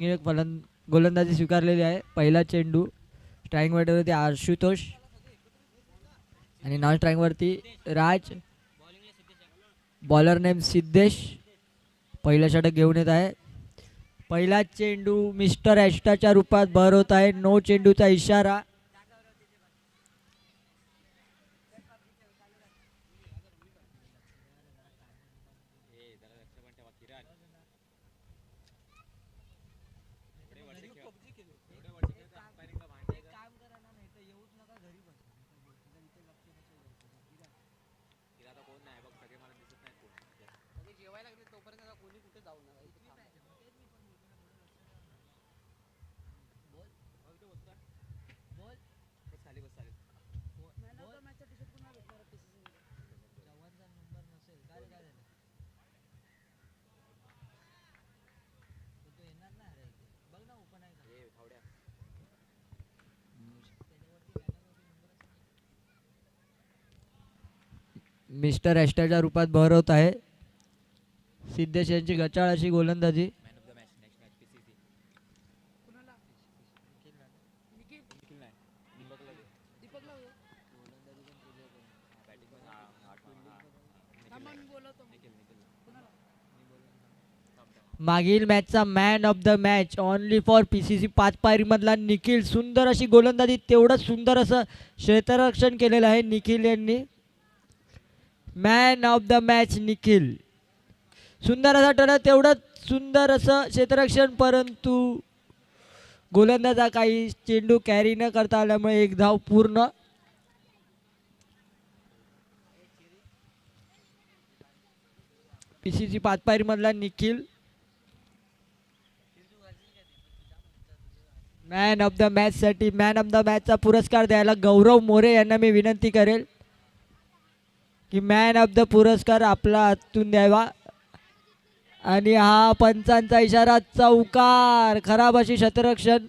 गोलंदाजी स्वीकारलेली आहे. पहिला चेंडू स्ट्राईक वरती आशुतोष आणि नॉन स्ट्राईक वरती राज. बॉलर नेम सिद्धेश पहिला षटक घेऊन येत आहे. पहिला चेंडू मिस्टर ॲस्टाच्या रूपात बहर होत आहे. नो चेंडूचा इशारा. मिस्टर ॲस्टाच्या रूपात बहर होत आहे. सिद्धेश यांची गचाळ अशी गोलंदाजी. मागील मॅचचा man of the match only for PCC पाच पायरी मधला निखिल. सुंदर अशी गोलंदाजी, तेवढंच सुंदर असं क्षेत्ररक्षण केलेलं आहे निखिल यांनी. Man of the match Nikhil. सुंदर असा टर्न, तेवढंच सुंदर असं क्षेत्ररक्षण, परंतु गोलंदाजा काही चेंडू कॅरी न करता आल्यामुळे एक धाव पूर्ण. PCC पाच पायरी मधला Nikhil man of the match साठी मॅन ऑफ द मॅचचा पुरस्कार द्यायला गौरव मोरे यांना मी विनंती करेल की मॅन ऑफ द पुरस्कार आपला हातून द्यावा. आणि हा पंचांचा इशारा, चौकार. खराब अशी क्षेत्ररक्षण.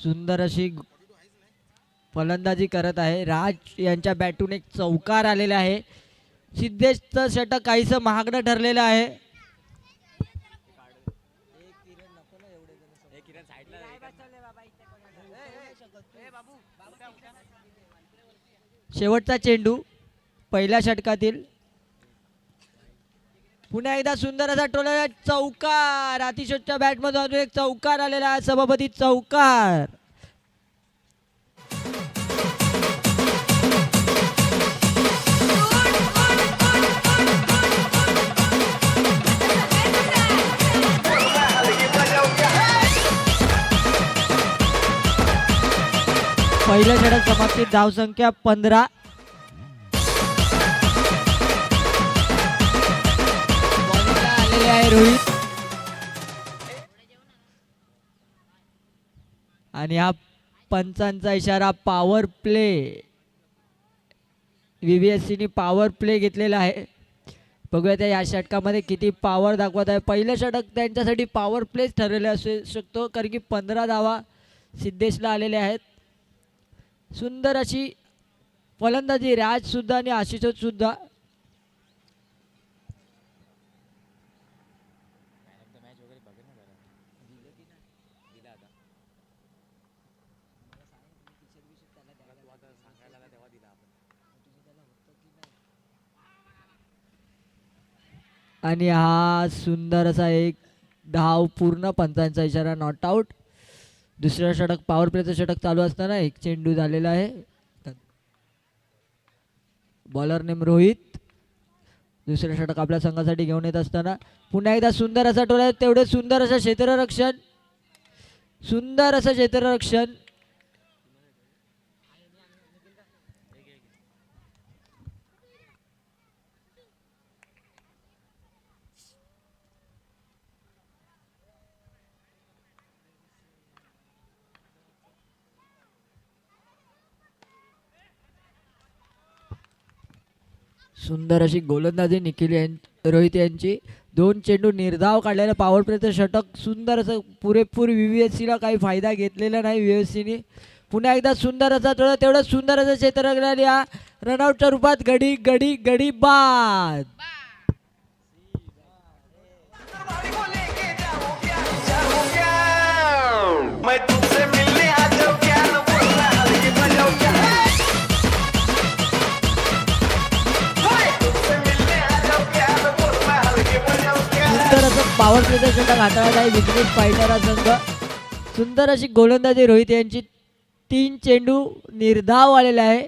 सुंदर अशी फलंदाजी करत आहे राज यांच्या बॅटून. एक चौकार आलेला आहे. सिद्धेशचं षटक काहीसं महागडं ठरलेलं आहे. शेवटचा चेंडू पहिल्या षटकातील. पुन्हा एकदा सुंदर असा टोला, चौकार. अतिशोच्या बॅटमधून एक चौकार आलेला आहे. सभापती चौकार. पहिल्या षटक समाप्तीत धावसंख्या 15. आलेले आहे रोहित. आणि हा पंचांचा इशारा, पॉवर प्ले. VVSC ने पॉवर प्ले घेतलेला आहे. बघूया त्या या षटकामध्ये किती पॉवर दाखवत आहे. पहिलं षटक त्यांच्यासाठी पॉवर प्लेच ठरलेलं असू शकतो, कारण की 15 धावा सिद्धेशला आलेल्या आहेत. सुंदर अशी फलंदाजी राज सुद्धा आणि आशिष सुद्धा. आणि हा सुंदर असा एक धाव पूर्ण. पंचांचा इशारा, नॉट आउट. दुसऱ्या षटक पॉवर प्लेचं षटक चालू असताना एक चेंडू झालेला आहे. Bowler name Rohit. दुसऱ्या षटक आपल्या संघासाठी घेऊन येत असताना पुन्हा एकदा सुंदर असा टोला, तेवढे सुंदर असं क्षेत्ररक्षण. सुंदर असं क्षेत्ररक्षण. सुंदर अशी गोलंदाजी रोहित यांची. 2 चेंडू निर्धाव काढलेला पॉवर प्लेचं षटक. सुंदर असं पुरेपूर VVSCला काही फायदा घेतलेला नाही VVSCने. पुन्हा एकदा सुंदर असा तेवढं सुंदर असं क्षेत्ररक्षण या रनआउटच्या रूपात. गडी गडी गडी बाद. सुंदर असं पॉवर प्लेचं षटक हाताळत आहे विघ्नेश फायटर हा संघ. सुंदर अशी गोलंदाजी रोहित यांची. 3 चेंडू निर्धाव आलेला आहे.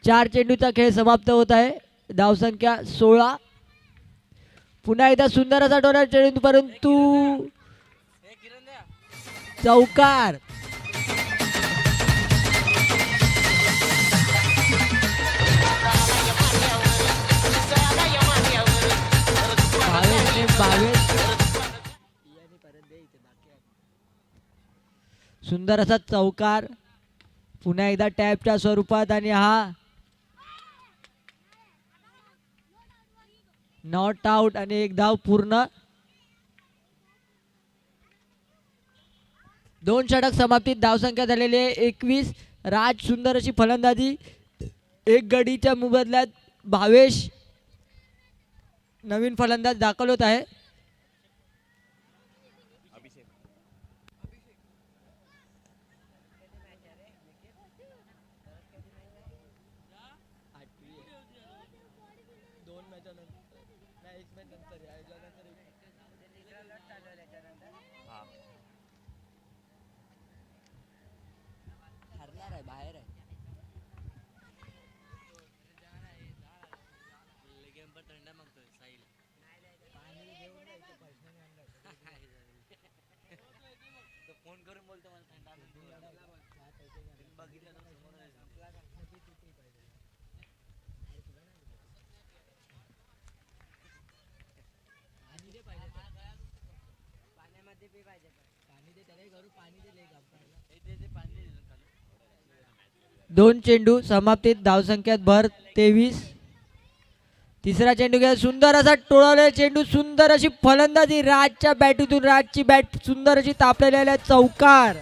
4 चेंडूचा खेळ समाप्त होत आहे. धावसंख्या 16. पुन्हा एकदा सुंदर असा डोळा चेंडू परंतु चौकार. सुंदर असा चौकार. पुन्हा एकदा टॅपच्या स्वरूपात आणि हा नॉट आउट आणि 1 धाव पूर्ण. 2 षटक समाप्तीत. धावसंख्या झालेली आहे 21. राज सुंदर अशी फलंदाजी. 1 गडीच्या मोबदल्यात भावेश नवीन फलंदाज दाखल होत आहे. बाहेर आहे. फोन करून बोलतो मला थंडा बघितलं पाण्यामध्ये पाहिजे. पाणी दे त्याला घरून पाणी दे. 2 चेंडू समाप्तीत. धावसंख्यात भर 23. तिसरा चेंडू घ्या. सुंदर असा टोळवलेला चेंडू. सुंदर अशी फलंदाजी राजच्या बॅटीतून. राजची बॅट सुंदर अशी तापलेली आहे. चौकार.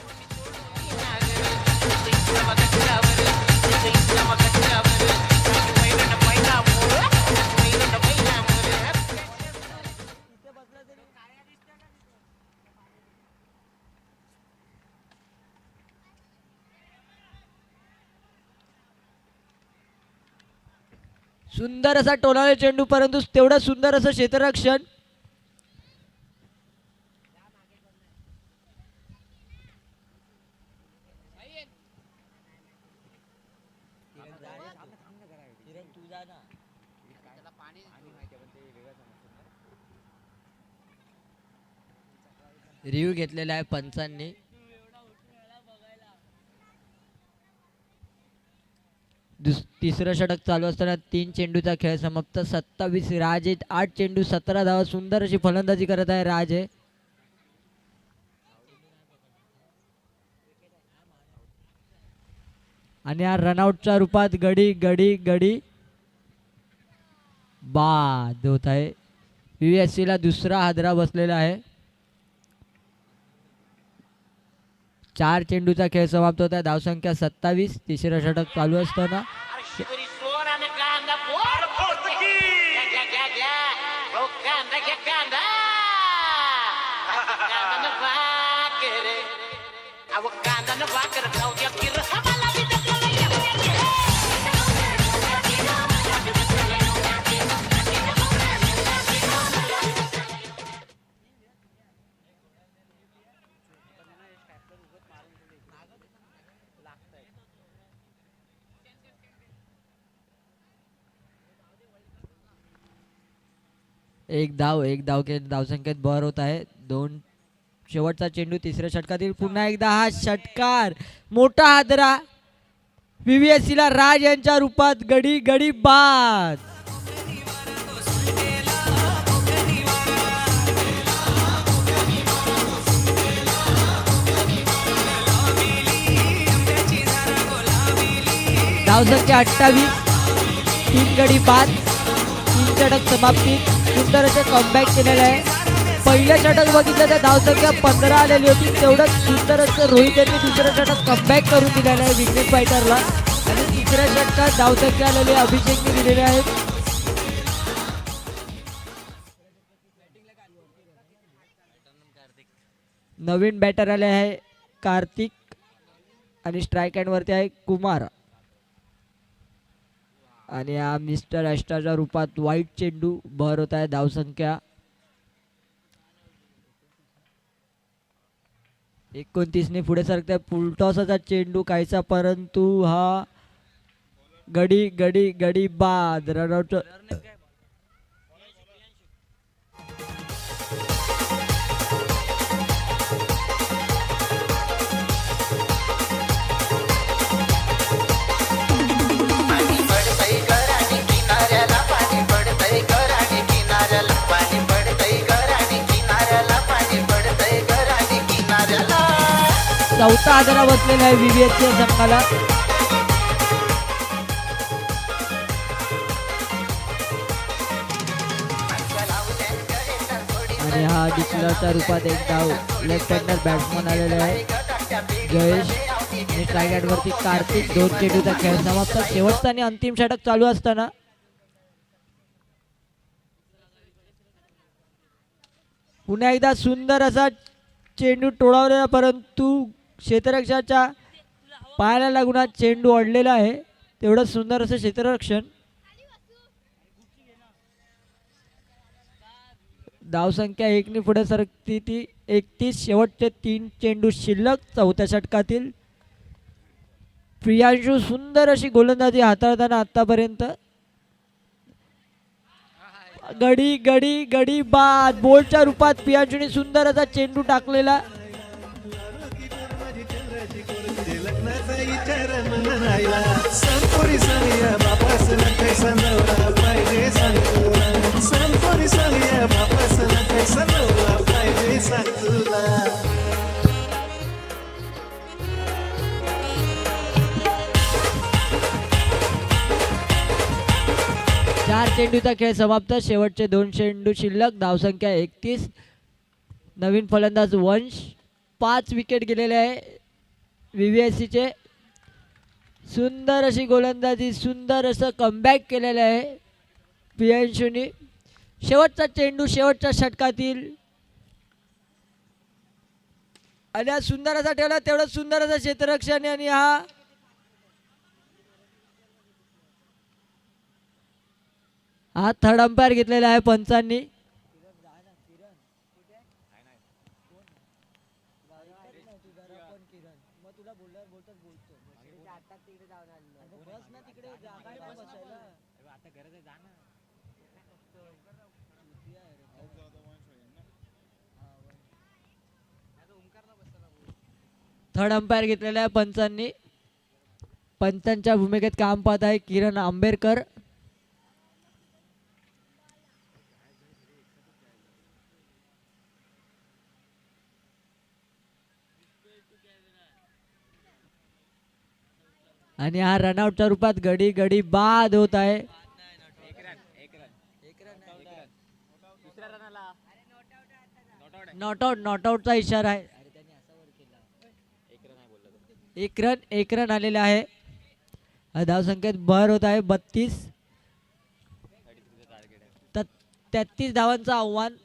सुंदर असा टोलावलेला चेंडू परंतु तेवढं सुंदर असं क्षेत्ररक्षण. रिव्ह्यू घेतलेला आहे पंचांनी. तिसरं षटक चालू असताना 3 चेंडूचा खेळ समाप्त. 27. राज 8 चेंडू 17 धावा. सुंदर अशी फलंदाजी करत आहे राज. आणि या रनआउटच्या रूपात गडी गडी गडी बाद होत आहे. VVSCला दुसरा हादरा बसलेला आहे. 4 चेंडूचा खेळ समाप्त होता. धावसंख्या 27. तिसरा षटक चालू असताना एक धाव के धावसंख्येत भर होत आहे. 2 शेवटचा चेंडू तिसऱ्या षटकातील. पुन्हा एकदा हा षटकार. मोठा हादरा VVSCला राज यांच्या रूपात. गडी गडी बाद. धावसंख्या 28. 3 गडी बाद, 3 षटक समाप्ती. सुंदर असे कमबॅक केलेले आहे. पहिलं षटक बघितलं तर धावसंख्या 15 आलेली होती. तेवढंच सुंदर असं रोहित यांनी दुसरं षटक कमबॅक करून दिलेलं आहे विघ्नेश पायटरला. आणि तिसऱ्या षटकात धावसंख्या आलेली अभिषेकने दिलेले आहेत. नवीन बॅटर आले आहे कार्तिक आणि स्ट्राईक हँड वरती आहे कुमार. आणि हा मिस्टर अष्टाच्या रूपात वाईट चेंडू भर होत आहे. धावसंख्या 29ने पुढे सरकते. फुलटॉसचा चेंडू कायचा, परंतु हा गडी गडी गडी बाद. रनआउट. चौथा आधारा बसलेला आहे व्हीव्हीएसच्या संघाला. आणि हा डिक्लरच्या रूपात एक डाव लेफ्ट हँडर बॅट्समन आलेला आहे जयेश. आणि स्ट्राईक हँड वरती कार्तिक. 2 चेंडूचा खेळ समाप्त. शेवटचा आणि अंतिम षटक चालू असताना पुन्हा एकदा सुंदर असा चेंडू टोळावलेला, परंतु क्षेत्ररक्षकाच्या पायाला लागून हा चेंडू अडलेला आहे. तेवढं सुंदर असं क्षेत्ररक्षण. धावसंख्या 1ने पुढे सरकती ती 31. शेवटचे 3 चेंडू शिल्लक चौथ्या षटकातील. प्रियांशू सुंदर अशी गोलंदाजी हाताळताना आतापर्यंत. गडी गडी गडी बाद. बोलच्या रूपात प्रियांशूने सुंदर असा चेंडू टाकलेला. चार चेंडूचा खेळ समाप्त. शेवटचे 2 चेंडू शिल्लक. धावसंख्या 31. नवीन फलंदाज वंश. 5 विकेट गेलेले आहे व्हीव्हीएससीचे. सुंदर अशी गोलंदाजी, सुंदर असं कमबॅक केलेलं आहे प्रियांशूने. शेवटचा चेंडू शेवटच्या षटकातील. आणि हा सुंदर असा ठेवला. तेवढं सुंदर असं क्षेत्ररक्षण. आणि हा थर्ड अंपायर घेतलेला आहे पंचांनी. थर्ड अंपायर घेतलेला आहे पंचांनी. पंचांच्या भूमिकेत काम पाहत आहे किरण आंबेरकर. आणि हा रनआउटच्या रूपात गडी गडी बाद होत आहे. नॉट आउटचा इशारा आहे. 1 रन आलेला आहे. धावसंख्येत भर होत आहे 32. 33 धावांचं आव्हान.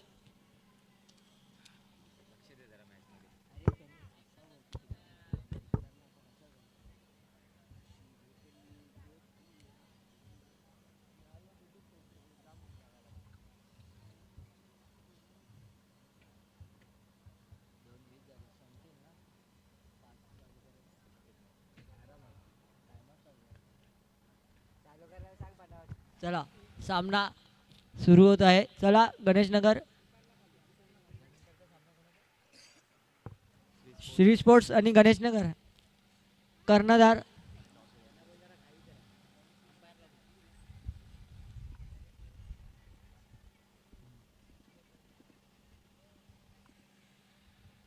चला सामना सुरू होत आहे. चला गणेशनगर श्री स्पोर्ट्स आणि गणेशनगर कर्णधार.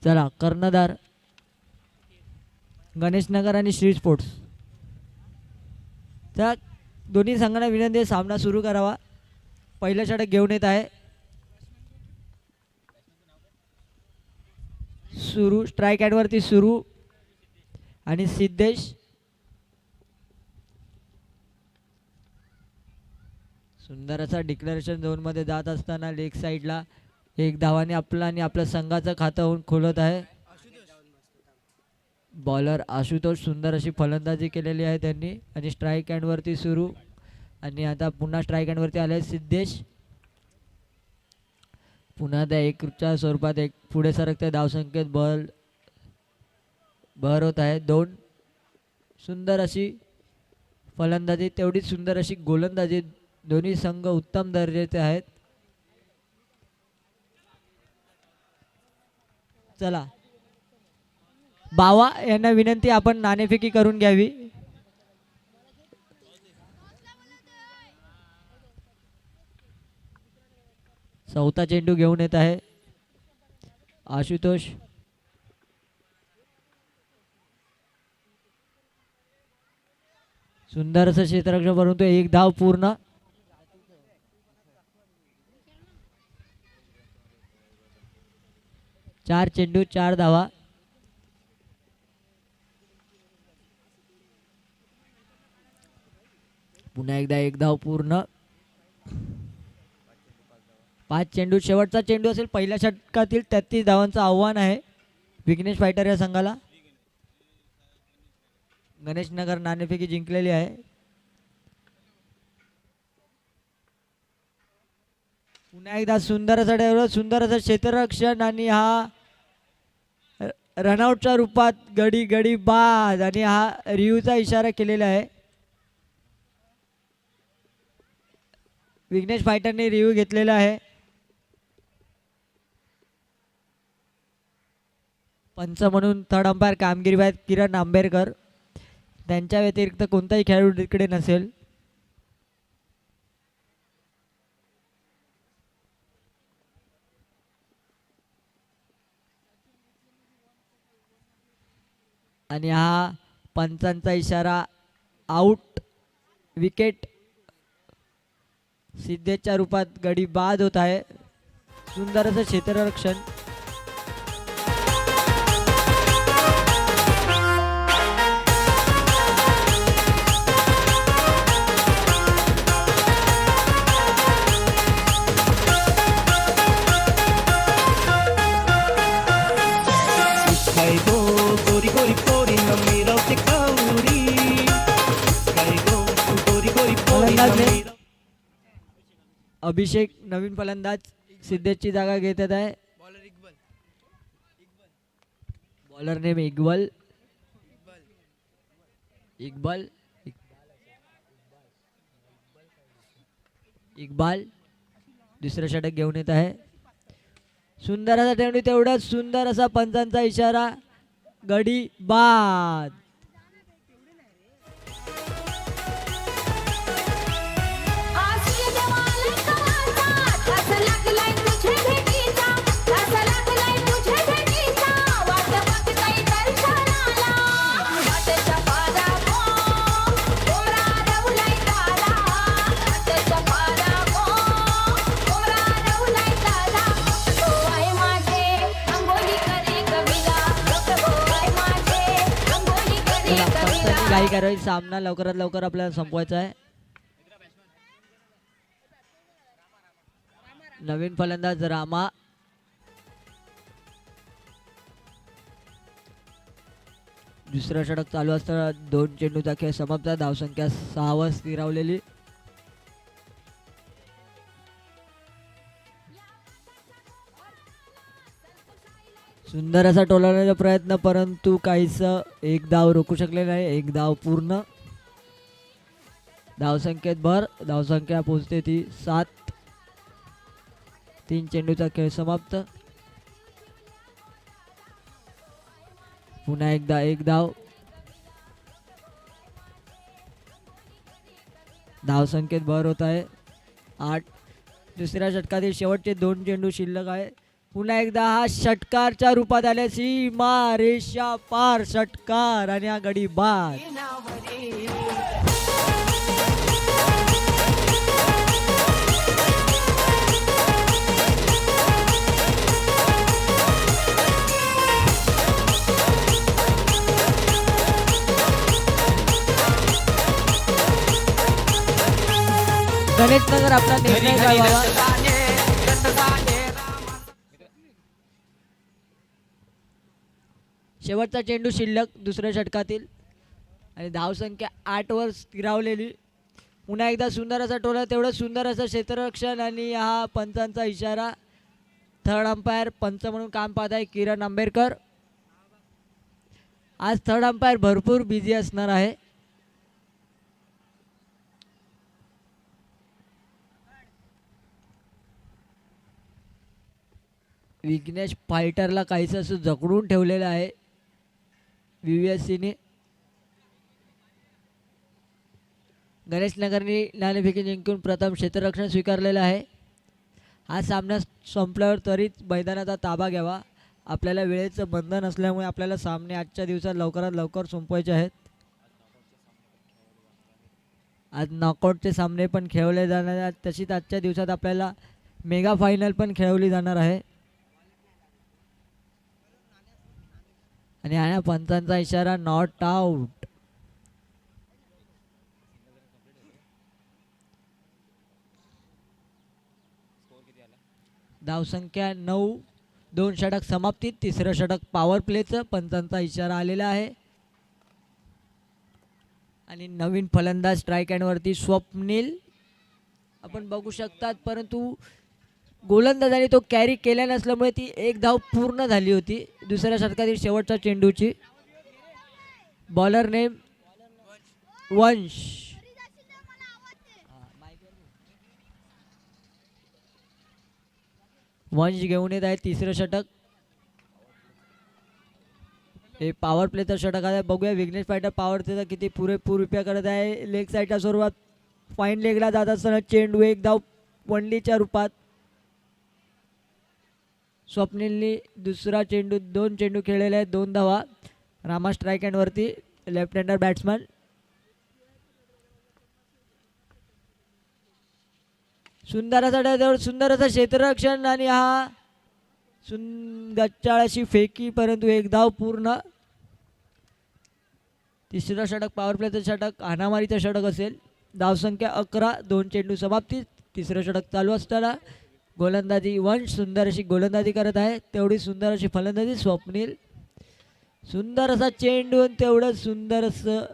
चला कर्णधार गणेशनगर आणि श्री स्पोर्ट्स. तर दोन्ही संघांना विनंती आहे सामना सुरू करावा. पहिलं षटक घेऊन येत आहे. सुरू स्ट्राईक ॲडवरती सुरू आणि सिद्धेश सुंदर असा डिक्लेरेशन झोनमध्ये जात असताना लेग साईडला एक धावाने आपला आणि आपल्या संघाचं खातं होऊन खोलत आहे. बॉलर आशुतोष सुंदर अशी फलंदाजी केलेली आहे त्यांनी आणि स्ट्राईक हँडवरती सुरू आणि आता पुन्हा स्ट्राईक हँडवरती आले सिद्धेश. पुन्हा त्या एकच्या स्वरूपात एक पुढे सरकते धावसंख्येत भर होत आहे. 2 सुंदर अशी फलंदाजी तेवढीच सुंदर अशी गोलंदाजी. दोन्ही संघ उत्तम दर्जाचे आहेत. चला बावा यांना विनंती आपण नाणेफेकी करून घ्यावी. चौथा चेंडू घेऊन येत आहे आशुतोष. सुंदर असं क्षेत्ररक्षण परंतु एक धाव पूर्ण. चार चेंडू 4 धावा. पुन्हा एकदा एक धाव पूर्ण. 5 चेंडू शेवटचा चेंडू असेल. पहिल्या षटकातील 33 धावांचं आव्हान आहे विघ्नेश फायटर या संघाला. गणेश नगर नाणेफेकी जिंकलेली आहे. पुन्हा एकदा सुंदर असं डेव्हलप सुंदर असं क्षेत्ररक्षण आणि हा रनआउटच्या रूपात गडी गडी बाद आणि हा रिव्ह्यूचा इशारा केलेला आहे. विघ्नेश फायटरने रिव्ह्यू घेतलेला आहे. पंच म्हणून थर्ड अंपायर कामगिरी आहेत किरण आंबेरकर. त्यांच्या व्यतिरिक्त कोणताही खेळाडू तिकडे नसेल. आणि हा पंचांचा इशारा आउट. विकेट सिद्धेच्या रूपात गडी बाद होत आहे. सुंदर असं क्षेत्ररक्षण. अभिषेक नवीन फलंदाज सिद्धेशची जागा घेत आहे. Bowler name Iqbal. इक्बाल दुसरं षटक घेऊन येत आहे. सुंदर असा तेवढी तेवढाच सुंदर असा पंचांचा इशारा गडी बाद. काही कारवाई सामना लवकरात लवकर आपल्याला संपवायचा आहे. नवीन फलंदाज रामा. दुसरा षटक चालू असताना 2 चेंडूचा खेळ समाप्त. धावसंख्या 6 वर स्थिरावलेली. सुंदर असा टोलवण्याचा प्रयत्न परंतु काहीच एक धाव रोखू शकले नाही. एक धाव पूर्ण. धावसंख्येत भर. धावसंख्या पोहोचते ती 7. 3 चेंडूचा खेळ समाप्त. पुन्हा एकदा एक धाव. धावसंख्येत भर होत आहे 8. दुसऱ्या षटकातील शेवटचे 2 चेंडू शिल्लक आहे. पुन्हा एकदा हा षटकारच्या रूपात आले. सीमा रेषा पार षटकार आणि हा गडी बाद. गणेशनगर आपला निर्णय घ्यावा. शेवटचा चेंडू शिल्लक दुसऱ्या षटकातील आणि धावसंख्या 8 वर स्थिरावलेली. पुन्हा एकदा सुंदर असा टोला, तेवढं सुंदर असं क्षेत्ररक्षण आणि हा पंचांचा इशारा. थर्ड अंपायर पंच म्हणून काम पाहत आहे किरण आंबेडकर. आज थर्ड अंपायर भरपूर बिझी असणार आहे. विघ्नेश फायटरला काहीच असं जखडून ठेवलेलं आहे VVSCने. गणेशनगरने नाणेफेकी जिंकून प्रथम क्षेत्ररक्षण स्वीकारलेलं आहे. हा सामना संपल्यावर त्वरित मैदानाचा ताबा घ्यावा. आपल्याला वेळेचं बंधन असल्यामुळे आपल्याला सामने आजच्या दिवसात लवकरात लवकर संपवायचे आहेत. आज नॉकआउटचे सामने पण खेळवले जाणार आहेत. तशीच आजच्या दिवसात आपल्याला मेगा फायनल पण खेळवली जाणार आहे. आणि हा पंचांचा इशारा नॉट आउट. धावसंख्या 9. 2 षटक समाप्तीत. तिसरं षटक पॉवर प्लेचं पंचांचा इशारा आलेला आहे. आणि नवीन फलंदाज स्ट्राईक अँडवरती स्वप्नील आपण बघू शकतात, परंतु गोलंदाजाने तो कॅरी केल्या नसल्यामुळे ती एक धाव पूर्ण झाली होती दुसऱ्या षटकातील शेवटच्या चेंडूची. बॉलर नेम वंश. वंश घेऊन येत आहे तिसरं षटक. हे पॉवर प्लेचं षटक आहे. बघूया विघ्नेश फायटर पॉवर प्लेचा किती पुरेपूर उपयोग करत आहे. लेग साईडच्या स्वरूपात फाईन लेगला जात असताना चेंडू एक धाव वनलीच्या रूपात. स्वप्नीलनी दुसरा चेंडू 2 चेंडू खेळलेले आहेत, 2 धावा. रामा स्ट्राईक अँडवरती लेफ्ट हँडर बॅट्समन. सुंदर असा सुंदर असं क्षेत्ररक्षण आणि हा गच्चाळ अशी फेकी, परंतु एक धाव पूर्ण. तिसरं षटक पॉवर प्लेचं षटक हाणामारीचं षटक असेल. धावसंख्या 11. 2 चेंडू समाप्ती. तिसरं षटक चालू असताना गोलंदाजी वंश सुंदर अशी गोलंदाजी करत आहे. तेवढी सुंदर अशी फलंदाजी स्वप्नील. सुंदर असा चेंडू, तेवढं सुंदर असं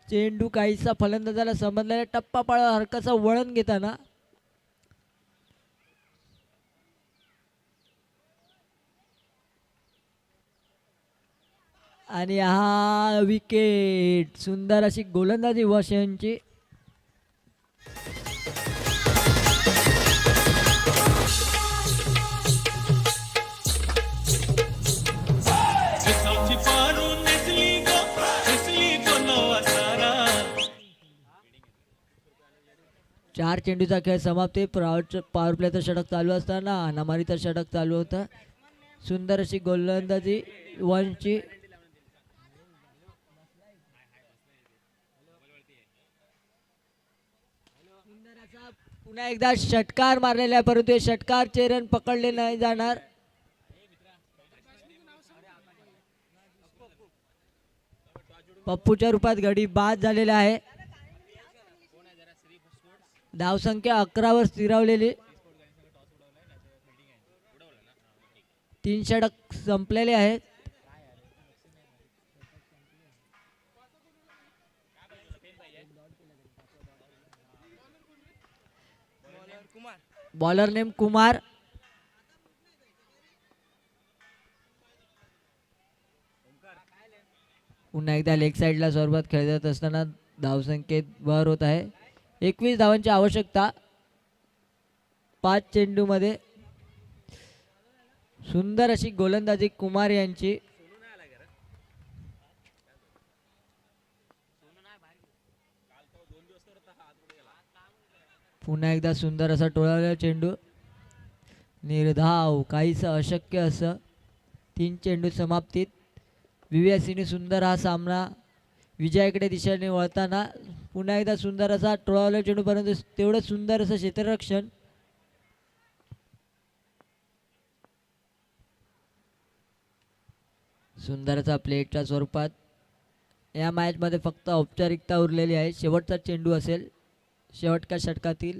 चेंडू काहीसा फलंदाजाला समजलेला टप्पा पाळा हरकाचा वळण घेताना. आणि हा विकेट. सुंदर अशी गोलंदाजी वंश यांची. चार चेंडूचा खेळ समाप्ती. पॉवर प्लेचं षटक चालू असताना हाणामारीचं षटक चालू होतं. सुंदर अशी गोलंदाजी वंशची. पुन्हा एकदा षटकार मारलेला आहे, परंतु हे षटकारचे रन पकडले नाही जाणार. पप्पूच्या रूपात गडी बाद झालेला आहे. धावसंख्या 11 वर स्थिरावलेली. 3 षटक संपलेले आहेत. Bowler name Kumar. पुन्हा एकदा लेग साईडला स्वरूपात खेळत असताना धावसंख्येत भर होत आहे. 21 धावांची आवश्यकता 5 चेंडूमध्ये. सुंदर अशी गोलंदाजी कुमार यांची. पुन्हा एकदा सुंदर असा टोळावलेला चेंडू. निर्धाव काहीसं अशक्य असं. 3 चेंडू समाप्तीत. VVSCने सुंदर हा सामना विजयाकडे दिशेने वळताना पुन्हा एकदा सुंदर असा टोळावलेला चेंडू, परंतु तेवढं सुंदर असं क्षेत्ररक्षण. सुंदर असा प्लेटच्या स्वरूपात. या मॅचमध्ये फक्त औपचारिकता उरलेली आहे. शेवटचा चेंडू असेल शेवटच्या षटकातील.